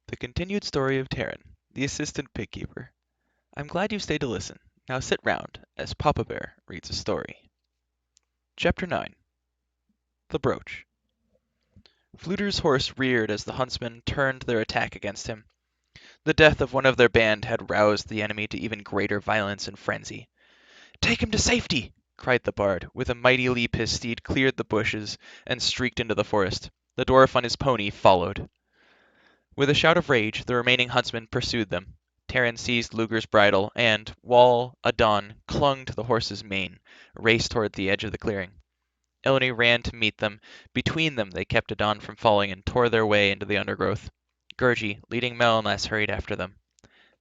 The continued story of Terran, the assistant pig keeper. I'm glad you stayed to listen. Now sit round, as Papa Bear reads a story. Chapter 9. The Brooch. Fluter's horse reared as the huntsmen turned their attack against him. The death of one of their band had roused the enemy to even greater violence and frenzy. "Take him to safety!" cried the bard. With a mighty leap his steed cleared the bushes and streaked into the forest. The dwarf on his pony followed. With a shout of rage, the remaining huntsmen pursued them. Terran seized Luger's bridle, and, while Adan clung to the horse's mane, raced toward the edge of the clearing. Eleni ran to meet them. Between them they kept Adan from falling and tore their way into the undergrowth. Gurgi, leading Melnas, hurried after them.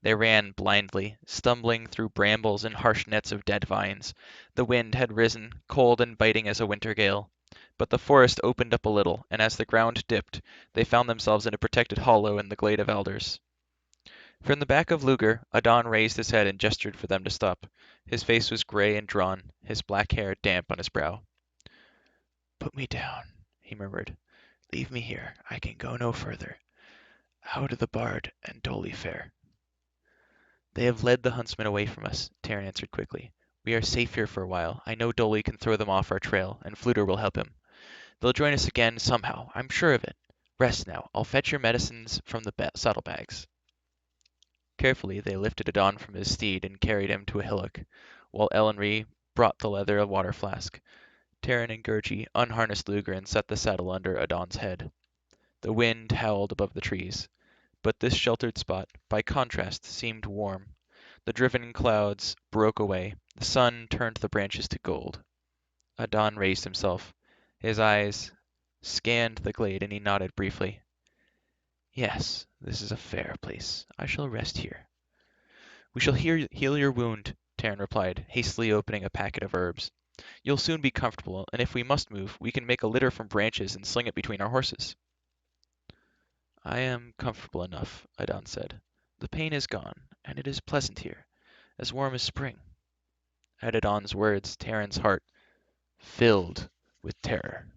They ran blindly, stumbling through brambles and harsh nets of dead vines. The wind had risen, cold and biting as a winter gale. But the forest opened up a little, and as the ground dipped, they found themselves in a protected hollow in the glade of alders. From the back of Luger, Adan raised his head and gestured for them to stop. His face was gray and drawn, his black hair damp on his brow. "Put me down," he murmured. "Leave me here. I can go no further. How do the bard and Dolly fare?" "They have led the huntsmen away from us," Terran answered quickly. "We are safe here for a while. I know Dolly can throw them off our trail, and Fluter will help him. They'll join us again somehow. I'm sure of it. Rest now. I'll fetch your medicines from the saddlebags." Carefully they lifted Adan from his steed and carried him to a hillock, while Elenry brought the leather water flask. Terran and Gurgi unharnessed Luger and set the saddle under Adan's head. The wind howled above the trees, but this sheltered spot, by contrast, seemed warm. The driven clouds broke away. The sun turned the branches to gold. Adan raised himself. His eyes scanned the glade, and he nodded briefly. "Yes, this is a fair place. I shall rest here." "We shall heal your wound," Terran replied, hastily opening a packet of herbs. "You'll soon be comfortable, and if we must move, we can make a litter from branches and sling it between our horses." "I am comfortable enough," Adan said. "The pain is gone, and it is pleasant here, as warm as spring." At Adan's words, Terran's heart filled with terror.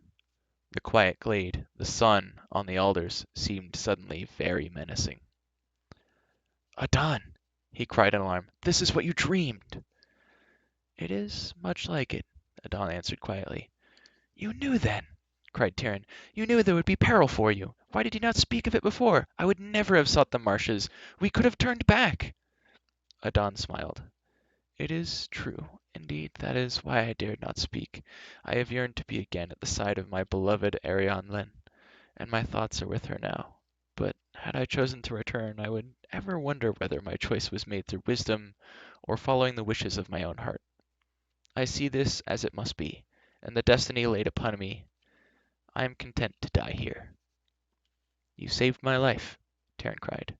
The quiet glade, the sun on the alders, seemed suddenly very menacing. "Adan!" he cried in alarm. "This is what you dreamed!" "It is much like it," Adan answered quietly. "You knew then!" cried Terran. "You knew there would be peril for you. Why did you not speak of it before? I would never have sought the marshes. We could have turned back." Adan smiled. "It is true. Indeed, that is why I dared not speak. I have yearned to be again at the side of my beloved Arianlyn, and my thoughts are with her now. But had I chosen to return, I would ever wonder whether my choice was made through wisdom or following the wishes of my own heart. I see this as it must be, and the destiny laid upon me. I am content to die here." "You saved my life," Terran cried.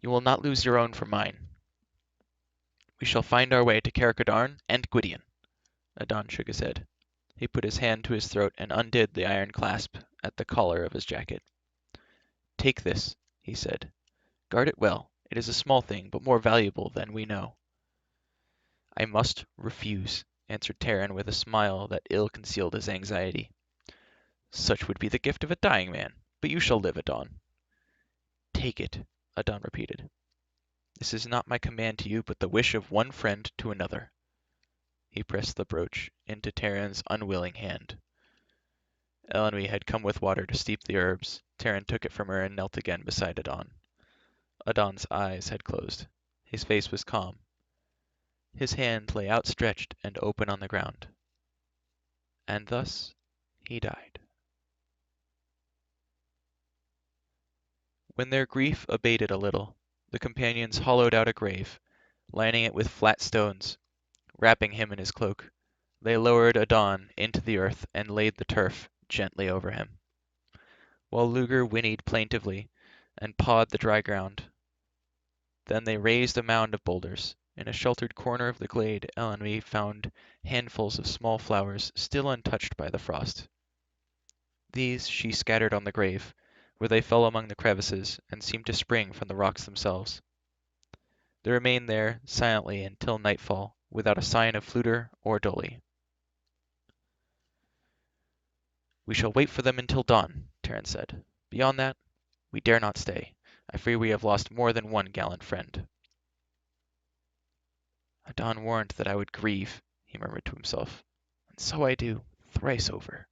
"You will not lose your own for mine." "We shall find our way to Carrickadorn and Gwydion." Adan shook his head. He put his hand to his throat and undid the iron clasp at the collar of his jacket. "Take this," he said. "Guard it well. It is a small thing, but more valuable than we know." "I must refuse," answered Terran with a smile that ill concealed his anxiety. "Such would be the gift of a dying man. But you shall live, Adan." "Take it," Adan repeated. "This is not my command to you, but the wish of one friend to another." He pressed the brooch into Terran's unwilling hand. Elenwy had come with water to steep the herbs. Terran took it from her and knelt again beside Adan. Adan's eyes had closed. His face was calm. His hand lay outstretched and open on the ground. And thus he died. When their grief abated a little, the companions hollowed out a grave, lining it with flat stones. Wrapping him in his cloak, they lowered Adan into the earth and laid the turf gently over him, while Luger whinnied plaintively and pawed the dry ground. Then they raised a mound of boulders. In a sheltered corner of the glade, Elenwy found handfuls of small flowers still untouched by the frost. These she scattered on the grave, where they fell among the crevices and seemed to spring from the rocks themselves. They remained there silently until nightfall, without a sign of Fluter or Dolly. "We shall wait for them until dawn," Terran said. "Beyond that, we dare not stay. I fear we have lost more than one gallant friend." "Adan warned that I would grieve," he murmured to himself, "and so I do, thrice over."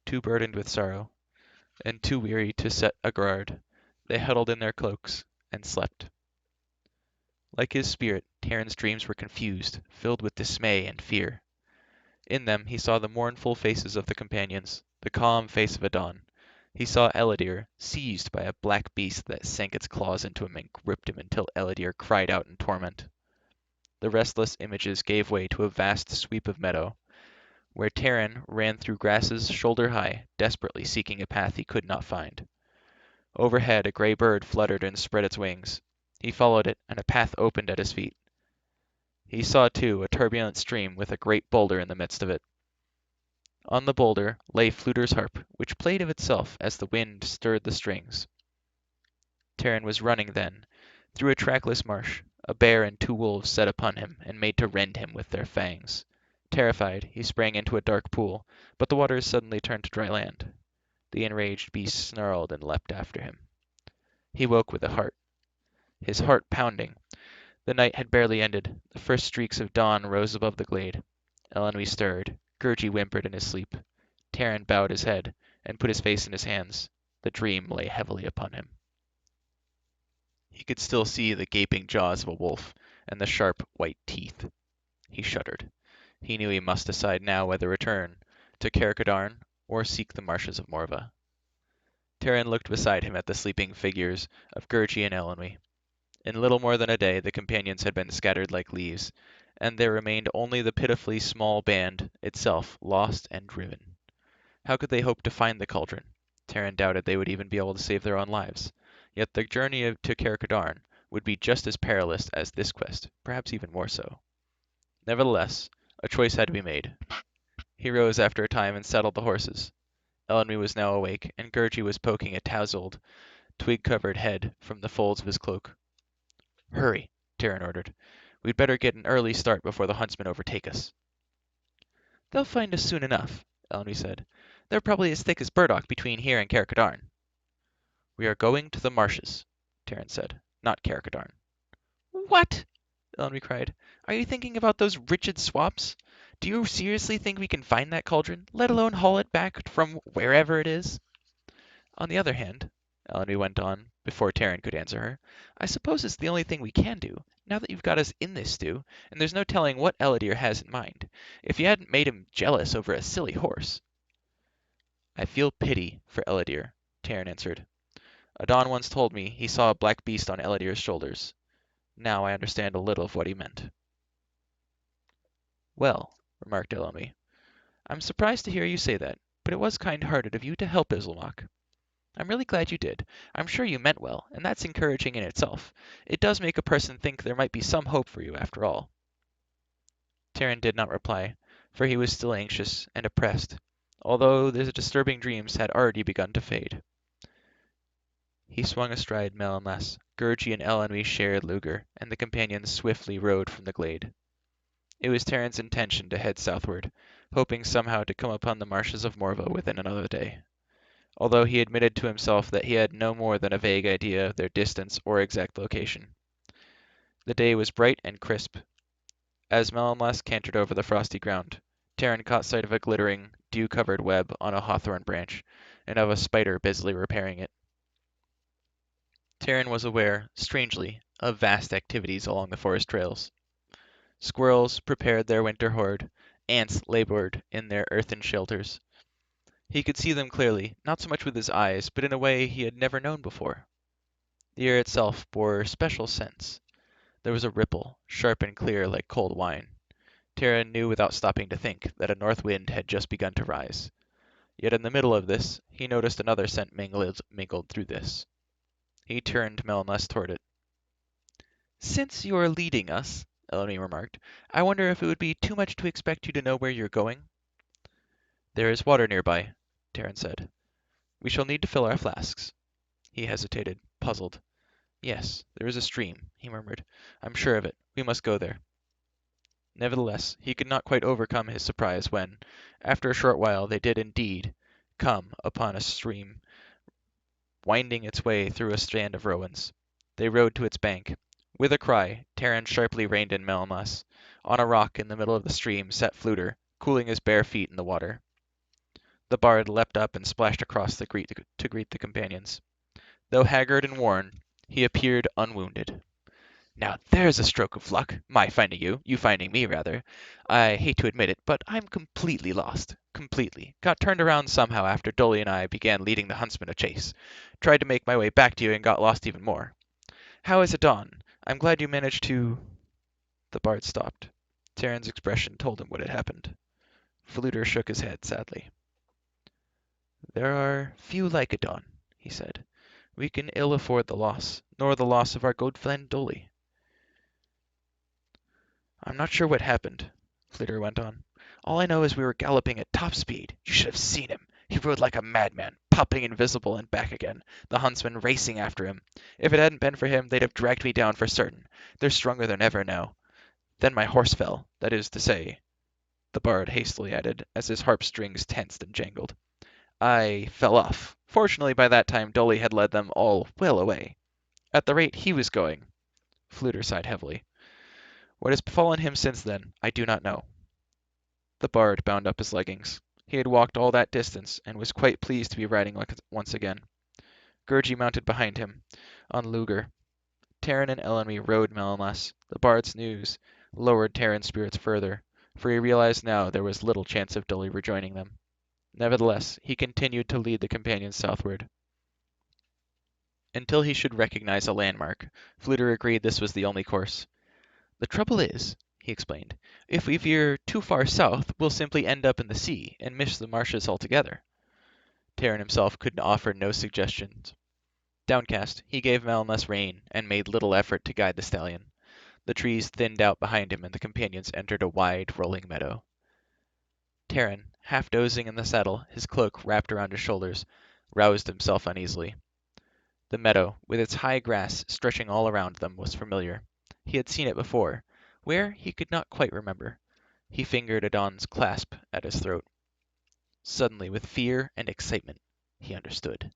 Too burdened with sorrow, and too weary to set a guard, they huddled in their cloaks and slept. Like his spirit, Taran's dreams were confused, filled with dismay and fear. In them he saw the mournful faces of the companions, the calm face of Adan. He saw Ellidyr seized by a black beast that sank its claws into him and gripped him until Ellidyr cried out in torment. The restless images gave way to a vast sweep of meadow, where Taran ran through grasses shoulder high, desperately seeking a path he could not find. Overhead a gray bird fluttered and spread its wings. He followed it, and a path opened at his feet. He saw, too, a turbulent stream with a great boulder in the midst of it. On the boulder lay Fflewddir's harp, which played of itself as the wind stirred the strings. Taran was running then, through a trackless marsh. A bear and two wolves set upon him, and made to rend him with their fangs. Terrified, he sprang into a dark pool, but the waters suddenly turned to dry land. The enraged beast snarled and leapt after him. He woke with his heart pounding. The night had barely ended. The first streaks of dawn rose above the glade. Elenwy stirred. Gurgey whimpered in his sleep. Taran bowed his head, and put his face in his hands. The dream lay heavily upon him. He could still see the gaping jaws of a wolf, and the sharp, white teeth. He shuddered. He knew he must decide now whether return to Carrickadorn or seek the marshes of Morva. Taran looked beside him at the sleeping figures of Gurgey and Elenwy. In little more than a day the companions had been scattered like leaves, and there remained only the pitifully small band itself, lost and driven. How could they hope to find the cauldron? Taran doubted they would even be able to save their own lives. Yet the journey to Carrickadorn would be just as perilous as this quest, perhaps even more so. Nevertheless, a choice had to be made. He rose after a time and saddled the horses. Elenwy was now awake, and Gurgey was poking a tousled, twig-covered head from the folds of his cloak. "Hurry," Taran ordered. "We'd better get an early start before the huntsmen overtake us." "They'll find us soon enough," Elenwy said. "They're probably as thick as burdock between here and Carrickadorn." "We are going to the marshes," Taran said, "not Carrickadorn." "What?" Elenwy cried. "Are you thinking about those wretched swamps? Do you seriously think we can find that cauldron, let alone haul it back from wherever it is?" "On the other hand," Elenwy went on, before Taran could answer her, "I suppose it's the only thing we can do, now that you've got us in this stew, and there's no telling what Ellidyr has in mind. If you hadn't made him jealous over a silly horse." "I feel pity for Ellidyr," Taran answered. "Adan once told me he saw a black beast on Ellidyr's shoulders. Now I understand a little of what he meant." "Well," remarked Elenwy, "I'm surprised to hear you say that, but it was kind-hearted of you to help Ilzelmok. I'm really glad you did. I'm sure you meant well, and that's encouraging in itself. It does make a person think there might be some hope for you after all." Taran did not reply, for he was still anxious and oppressed, although the disturbing dreams had already begun to fade. He swung astride Melonlas. Gurgey and Elenwy shared Luger, and the companions swiftly rode from the glade. It was Taran's intention to head southward, hoping somehow to come upon the marshes of Morva within another day, although he admitted to himself that he had no more than a vague idea of their distance or exact location. The day was bright and crisp. As Melonlas cantered over the frosty ground, Taran caught sight of a glittering, dew-covered web on a hawthorn branch, and of a spider busily repairing it. Taran was aware, strangely, of vast activities along the forest trails. Squirrels prepared their winter hoard, ants labored in their earthen shelters. He could see them clearly, not so much with his eyes, but in a way he had never known before. The air itself bore special scents. There was a ripple, sharp and clear like cold wine. Taran knew without stopping to think that a north wind had just begun to rise. Yet in the middle of this, he noticed another scent mingled through this. He turned Melonlas toward it. "Since you are leading us," Elenwy remarked, "I wonder if it would be too much to expect you to know where you're going?" "There is water nearby," Taran said. "We shall need to fill our flasks." He hesitated, puzzled. "Yes, there is a stream," he murmured. "I'm sure of it. We must go there." Nevertheless, he could not quite overcome his surprise when, after a short while, they did indeed come upon a stream winding its way through a strand of rowans. They rowed to its bank. With a cry, Terran sharply reined in Melmoth. On a rock in the middle of the stream sat Fluter, cooling his bare feet in the water. The bard leapt up and splashed across to greet the companions. Though haggard and worn, he appeared unwounded. "Now there's a stroke of luck, my finding you, you finding me, rather. I hate to admit it, but I'm completely lost. Completely. Got turned around somehow after Dolly and I began leading the huntsman a chase. Tried to make my way back to you and got lost even more. How is Adan? I'm glad you managed to—" The bard stopped. Terran's expression told him what had happened. Fluter shook his head sadly. "There are few like Adan," he said. "We can ill afford the loss, nor the loss of our good friend Dolly." "I'm not sure what happened," Flitter went on. "All I know is we were galloping at top speed. You should have seen him. He rode like a madman, popping invisible and back again, the huntsman racing after him. If it hadn't been for him, they'd have dragged me down for certain. They're stronger than ever now. Then my horse fell, that is to say," the bard hastily added, as his harp strings tensed and jangled. "I fell off. Fortunately by that time Dolly had led them all well away. At the rate he was going—" Fluter sighed heavily. "What has befallen him since then, I do not know." The bard bound up his leggings. He had walked all that distance, and was quite pleased to be riding once again. Gurgi mounted behind him, on Luger. Terran and Elenwy rode Melmoth. The bard's news lowered Terran's spirits further, for he realized now there was little chance of Dolly rejoining them. Nevertheless, he continued to lead the companions southward. Until he should recognize a landmark, Fluter agreed this was the only course. "The trouble is," he explained, "if we veer too far south, we'll simply end up in the sea, and miss the marshes altogether." Terran himself could offer no suggestions. Downcast, he gave Melmoth rein, and made little effort to guide the stallion. The trees thinned out behind him, and the companions entered a wide, rolling meadow. Terran, half dozing in the saddle, his cloak wrapped around his shoulders, roused himself uneasily. The meadow, with its high grass stretching all around them, was familiar. He had seen it before. Where, he could not quite remember. He fingered Adan's clasp at his throat. Suddenly, with fear and excitement, he understood.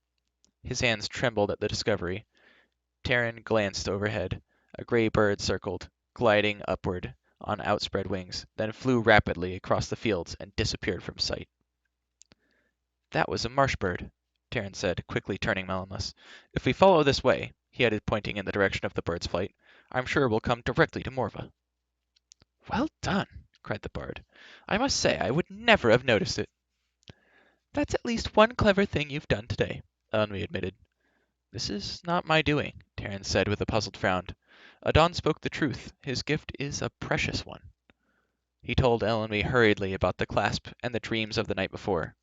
His hands trembled at the discovery. Terran glanced overhead. A gray bird circled, gliding upward on outspread wings, then flew rapidly across the fields and disappeared from sight. "That was a marsh bird," Terran said, quickly turning Melmoth. "If we follow this way," he added, pointing in the direction of the bird's flight, "I'm sure we'll come directly to Morva." "Well done!" cried the bard. "I must say I would never have noticed it." "That's at least one clever thing you've done today," Elenwy admitted. "This is not my doing," Terran said with a puzzled frown. "Adan spoke the truth. His gift is a precious one." He told Elenwy hurriedly about the clasp and the dreams of the night before.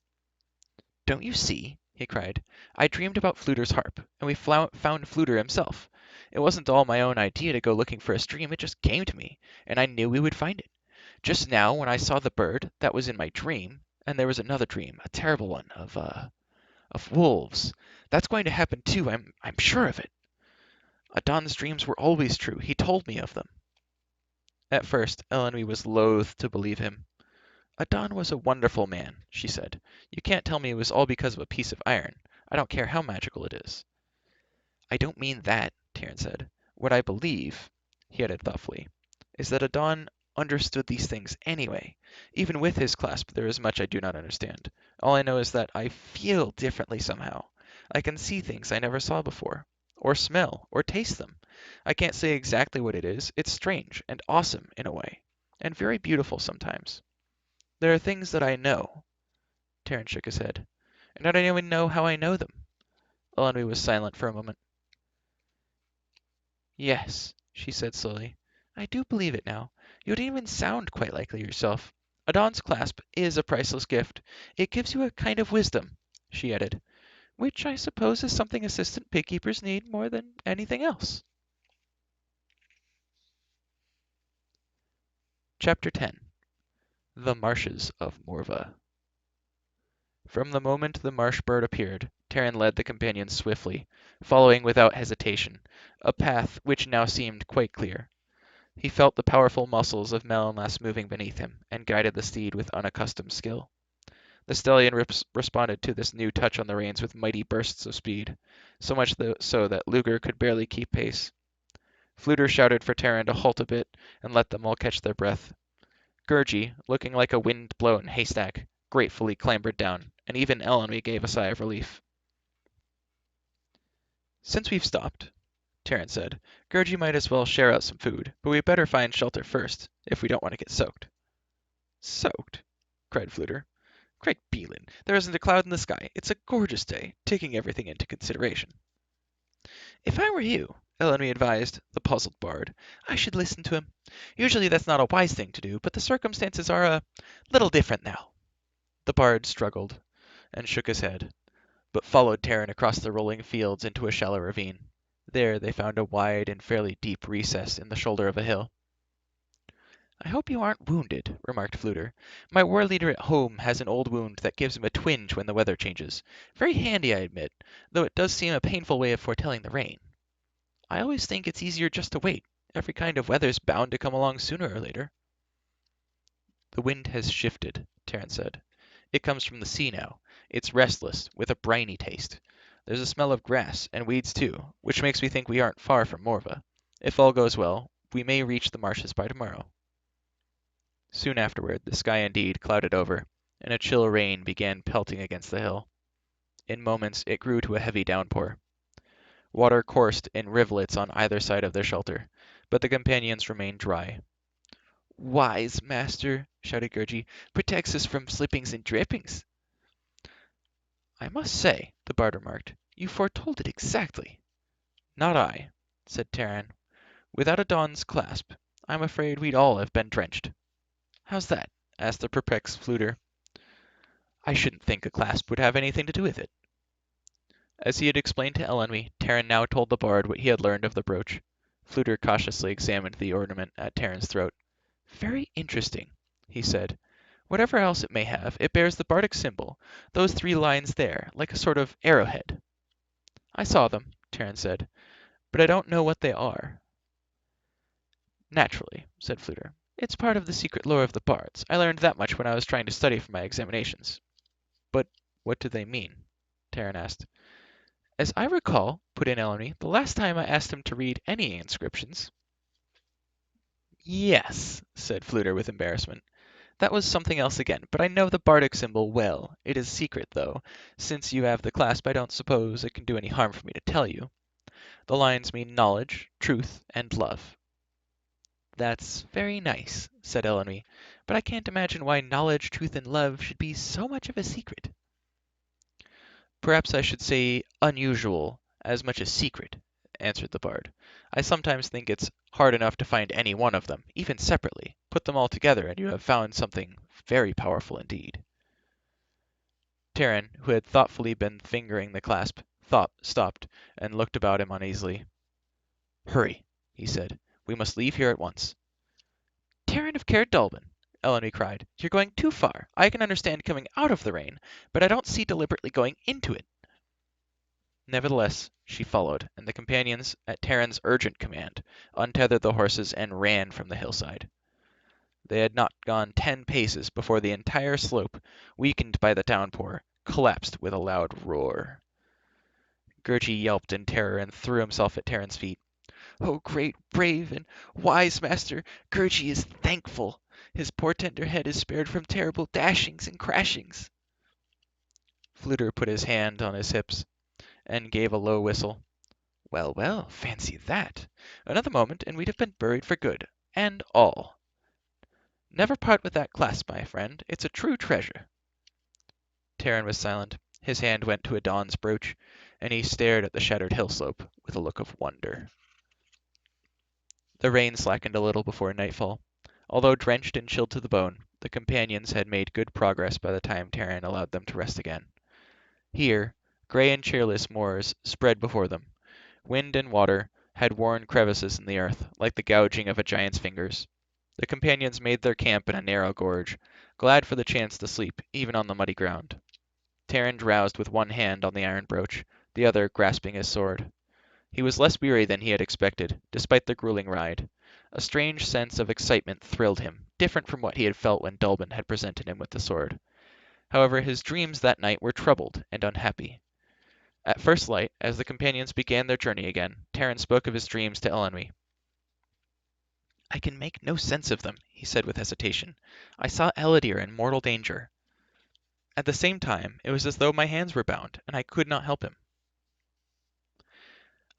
"Don't you see?" he cried. "I dreamed about Fluter's harp, and we found Fluter himself. It wasn't all my own idea to go looking for a stream, it just came to me, and I knew we would find it. Just now, when I saw the bird, that was in my dream, and there was another dream, a terrible one, of wolves. That's going to happen too, I'm sure of it. Adan's dreams were always true. He told me of them." At first, Elenwy was loath to believe him. "Adan was a wonderful man," she said. "You can't tell me it was all because of a piece of iron. I don't care how magical it is." "I don't mean that," Terran said. "What I believe," he added thoughtfully, "is that Adan understood these things anyway. Even with his clasp, there is much I do not understand. All I know is that I feel differently somehow. I can see things I never saw before, or smell, or taste them. I can't say exactly what it is. It's strange and awesome in a way, and very beautiful sometimes. There are things that I know." Terran shook his head. "And I don't even know how I know them." Elenwy was silent for a moment. "Yes," she said slowly. "I do believe it now. You don't even sound quite like yourself. Adan's clasp is a priceless gift. It gives you a kind of wisdom," she added, "which I suppose is something assistant pigkeepers need more than anything else." Chapter 10. The Marshes of Morva. From the moment the marsh bird appeared, Terran led the companions swiftly, following without hesitation, a path which now seemed quite clear. He felt the powerful muscles of Melmoth moving beneath him, and guided the steed with unaccustomed skill. The stallion responded to this new touch on the reins with mighty bursts of speed, so much so that Luger could barely keep pace. Fluter shouted for Terran to halt a bit and let them all catch their breath. Gurgi, looking like a wind-blown haystack, gratefully clambered down, and even Ellenby gave a sigh of relief. "Since we've stopped," Terran said, "Gurgi might as well share out some food, but we'd better find shelter first, if we don't want to get soaked." "Soaked?" cried Fluter. "Great Beelin, there isn't a cloud in the sky. It's a gorgeous day, taking everything into consideration." "If I were you," Ellenby advised the puzzled bard, "I should listen to him. Usually that's not a wise thing to do, but the circumstances are a little different now." The bard struggled and shook his head, but followed Terran across the rolling fields into a shallow ravine. There they found a wide and fairly deep recess in the shoulder of a hill. "I hope you aren't wounded," remarked Fluter. "My war leader at home has an old wound that gives him a twinge when the weather changes. Very handy, I admit, though it does seem a painful way of foretelling the rain. I always think it's easier just to wait. Every kind of weather's bound to come along sooner or later." "The wind has shifted," Terran said. "It comes from the sea now. It's restless, with a briny taste. There's a smell of grass, and weeds too, which makes me think we aren't far from Morva. If all goes well, we may reach the marshes by tomorrow." Soon afterward the sky indeed clouded over, and a chill rain began pelting against the hill. In moments it grew to a heavy downpour. Water coursed in rivulets on either side of their shelter, but the companions remained dry. "Wise master," shouted Gurgi, "protects us from slippings and drippings." "I must say," the bard remarked, "you foretold it exactly." "Not I," said Terran. "Without Adan's clasp, I'm afraid we'd all have been drenched." "How's that?" asked the perplexed Fluter. "I shouldn't think a clasp would have anything to do with it." As he had explained to Ellenby, Terran now told the bard what he had learned of the brooch. Fluter cautiously examined the ornament at Terran's throat. "Very interesting," he said. "Whatever else it may have, it bears the bardic symbol, those 3 lines there, like a sort of arrowhead." "I saw them," Terran said, "but I don't know what they are." "Naturally," said Fluter. "It's part of the secret lore of the bards. I learned that much when I was trying to study for my examinations." "But what do they mean?" Terran asked. "As I recall," put in Ellenby, "the last time I asked him to read any inscriptions—" "Yes," said Fluter with embarrassment. "That was something else again, but I know the bardic symbol well. It is secret, though. Since you have the clasp, I don't suppose it can do any harm for me to tell you. The lines mean knowledge, truth, and love." "That's very nice," said Ellenby, "but I can't imagine why knowledge, truth, and love should be so much of a secret." "Perhaps I should say unusual as much as secret," answered the bard. "I sometimes think it's hard enough to find any one of them, even separately. Put them all together and you have found something very powerful indeed." Terran, who had thoughtfully been fingering the clasp, stopped and looked about him uneasily. "Hurry," he said. "We must leave here at once." "Terran of Caer Dallben," Ellenby cried, "you're going too far. I can understand coming out of the rain, but I don't see deliberately going into it." Nevertheless, she followed, and the companions, at Terran's urgent command, untethered the horses and ran from the hillside. They had not gone 10 paces before the entire slope, weakened by the downpour, collapsed with a loud roar. Gurgi yelped in terror and threw himself at Terran's feet. "Oh, great, brave, and wise master, Gurgi is thankful. His poor tender head is spared from terrible dashings and crashings." Fluter put his hand on his hips and gave a low whistle. "Well, well, fancy that! Another moment and we'd have been buried for good, and all. Never part with that clasp, my friend. It's a true treasure." Terran was silent. His hand went to Adan's brooch, and he stared at the shattered hill slope with a look of wonder. The rain slackened a little before nightfall. Although drenched and chilled to the bone, the companions had made good progress by the time Terran allowed them to rest again. Here, gray and cheerless moors spread before them. Wind and water had worn crevices in the earth, like the gouging of a giant's fingers. The companions made their camp in a narrow gorge, glad for the chance to sleep, even on the muddy ground. Terran drowsed with one hand on the iron brooch, the other grasping his sword. He was less weary than he had expected, despite the grueling ride. A strange sense of excitement thrilled him, different from what he had felt when Dallben had presented him with the sword. However, his dreams that night were troubled and unhappy. At first light, as the companions began their journey again, Terran spoke of his dreams to Elenwy. "I can make no sense of them," he said with hesitation. "I saw Ellidyr in mortal danger. At the same time, it was as though my hands were bound, and I could not help him."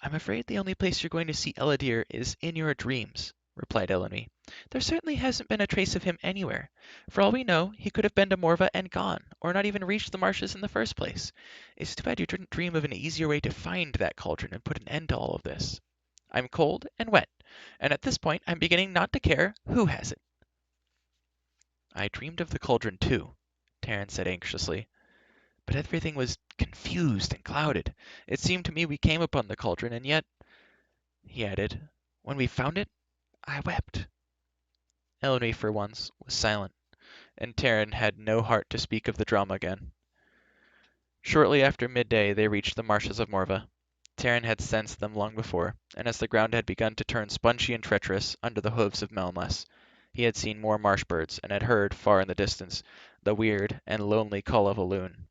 "I'm afraid the only place you're going to see Ellidyr is in your dreams," replied Elenwy. "There certainly hasn't been a trace of him anywhere. For all we know, he could have been to Morva and gone, or not even reached the marshes in the first place. It's too bad you didn't dream of an easier way to find that cauldron and put an end to all of this. I'm cold and wet, and at this point I'm beginning not to care who has it." "I dreamed of the cauldron too," Terran said anxiously. "But everything was confused and clouded. It seemed to me we came upon the cauldron, and yet," he added, "when we found it, I wept." Elenwy for once was silent, and Terran had no heart to speak of the drama again. Shortly after midday they reached the marshes of Morva. Terran had sensed them long before, and as the ground had begun to turn spongy and treacherous under the hoofs of Melnless, he had seen more marsh birds and had heard, far in the distance, the weird and lonely call of a loon.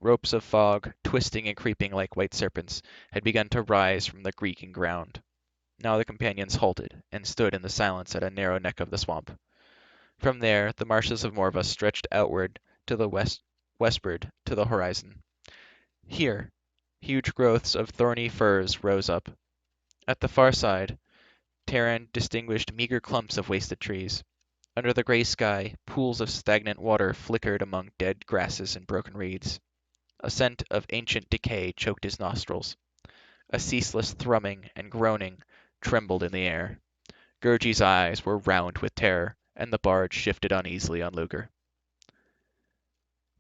Ropes of fog, twisting and creeping like white serpents, had begun to rise from the creaking ground. Now the companions halted and stood in the silence at a narrow neck of the swamp. From there the marshes of Morva stretched outward to the westward to the horizon. Here huge growths of thorny firs rose up. At the far side Terran distinguished meager clumps of wasted trees. Under the gray sky pools of stagnant water flickered among dead grasses and broken reeds. A scent of ancient decay choked his nostrils. A ceaseless thrumming and groaning trembled in the air. Gurgi's eyes were round with terror, and the bard shifted uneasily on Luger.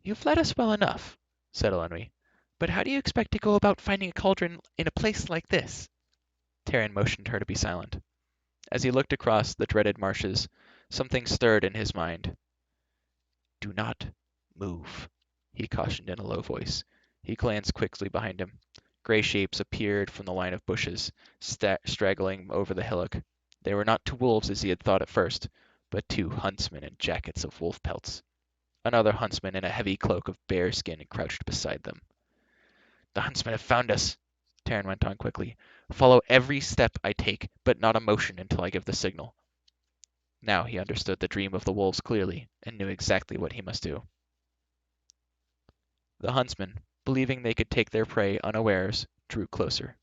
"You've led us well enough," said Elenwy, "but how do you expect to go about finding a cauldron in a place like this?" Terran motioned her to be silent. As he looked across the dreaded marshes, something stirred in his mind. "Do not move," he cautioned in a low voice. He glanced quickly behind him. Gray shapes appeared from the line of bushes, straggling over the hillock. They were not two wolves as he had thought at first, but two huntsmen in jackets of wolf pelts. Another huntsman in a heavy cloak of bear skin crouched beside them. "The huntsmen have found us," Terran went on quickly. "Follow every step I take, but not a motion until I give the signal." Now he understood the dream of the wolves clearly, and knew exactly what he must do. The huntsmen, believing they could take their prey unawares, drew closer.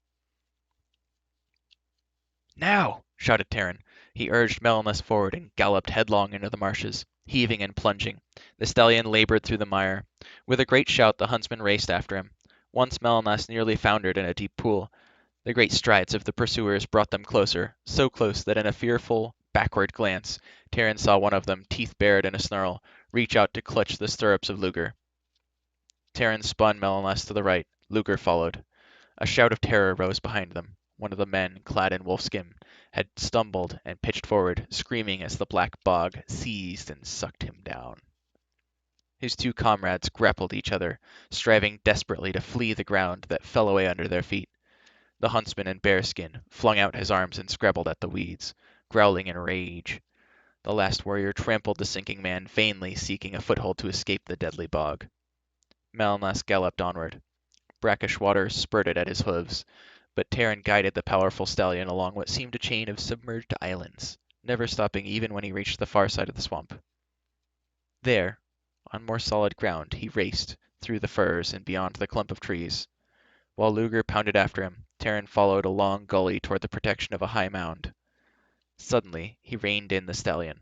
"Now!" shouted Terran. He urged Melonless forward and galloped headlong into the marshes, heaving and plunging. The stallion labored through the mire. With a great shout the huntsman raced after him. Once Melonless nearly foundered in a deep pool. The great strides of the pursuers brought them closer, so close that in a fearful, backward glance, Terran saw one of them, teeth bared in a snarl, reach out to clutch the stirrups of Luger. Terran spun Melonless to the right. Luger followed. A shout of terror rose behind them. One of the men, clad in wolfskin, had stumbled and pitched forward, screaming as the black bog seized and sucked him down. His two comrades grappled each other, striving desperately to flee the ground that fell away under their feet. The huntsman in bearskin flung out his arms and scrabbled at the weeds, growling in rage. The last warrior trampled the sinking man, vainly seeking a foothold to escape the deadly bog. Melonless galloped onward. Brackish water spurted at his hoofs, but Terran guided the powerful stallion along what seemed a chain of submerged islands, never stopping even when he reached the far side of the swamp. There, on more solid ground, he raced through the firs and beyond the clump of trees. While Luger pounded after him, Terran followed a long gully toward the protection of a high mound. Suddenly he reined in the stallion.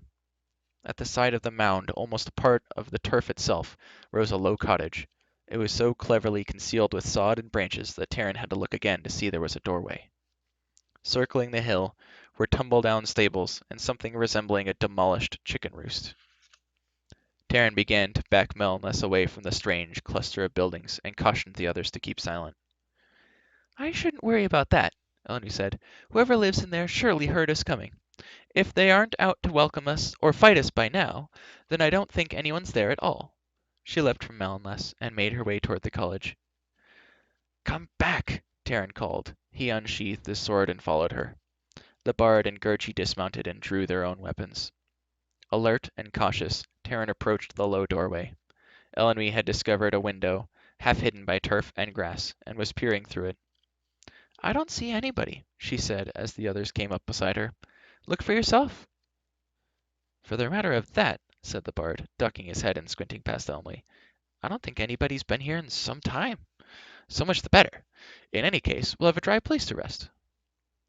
At the side of the mound, almost a part of the turf itself, rose a low cottage. It was so cleverly concealed with sod and branches that Terran had to look again to see there was a doorway. Circling the hill were tumble-down stables and something resembling a demolished chicken roost. Terran began to back Melness away from the strange cluster of buildings and cautioned the others to keep silent. "I shouldn't worry about that," Elenwy said. "Whoever lives in there surely heard us coming. If they aren't out to welcome us or fight us by now, then I don't think anyone's there at all." She leapt from Melnless and made her way toward the college. "Come back!" Terran called. He unsheathed his sword and followed her. The bard and Gurgi dismounted and drew their own weapons. Alert and cautious, Terran approached the low doorway. Ellenby had discovered a window, half hidden by turf and grass, and was peering through it. "I don't see anybody," she said as the others came up beside her. "Look for yourself." "For the matter of that," said the Bard, ducking his head and squinting past Elmley, "I don't think anybody's been here in some time. So much the better. In any case, we'll have a dry place to rest."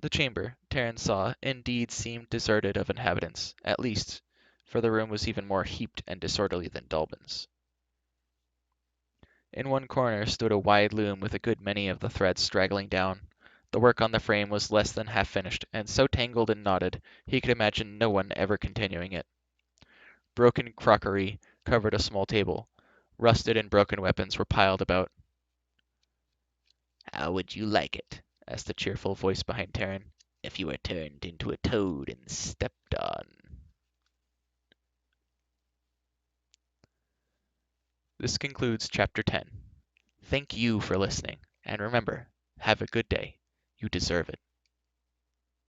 The chamber, Terence saw, indeed seemed deserted of inhabitants, at least, for the room was even more heaped and disorderly than Dulbin's. In one corner stood a wide loom with a good many of the threads straggling down. The work on the frame was less than half finished, and so tangled and knotted he could imagine no one ever continuing it. Broken crockery covered a small table. Rusted and broken weapons were piled about. "How would you like it," asked a cheerful voice behind Tarrant, "if you were turned into a toad and stepped on?" This concludes Chapter 10. Thank you for listening, and remember, have a good day. You deserve it.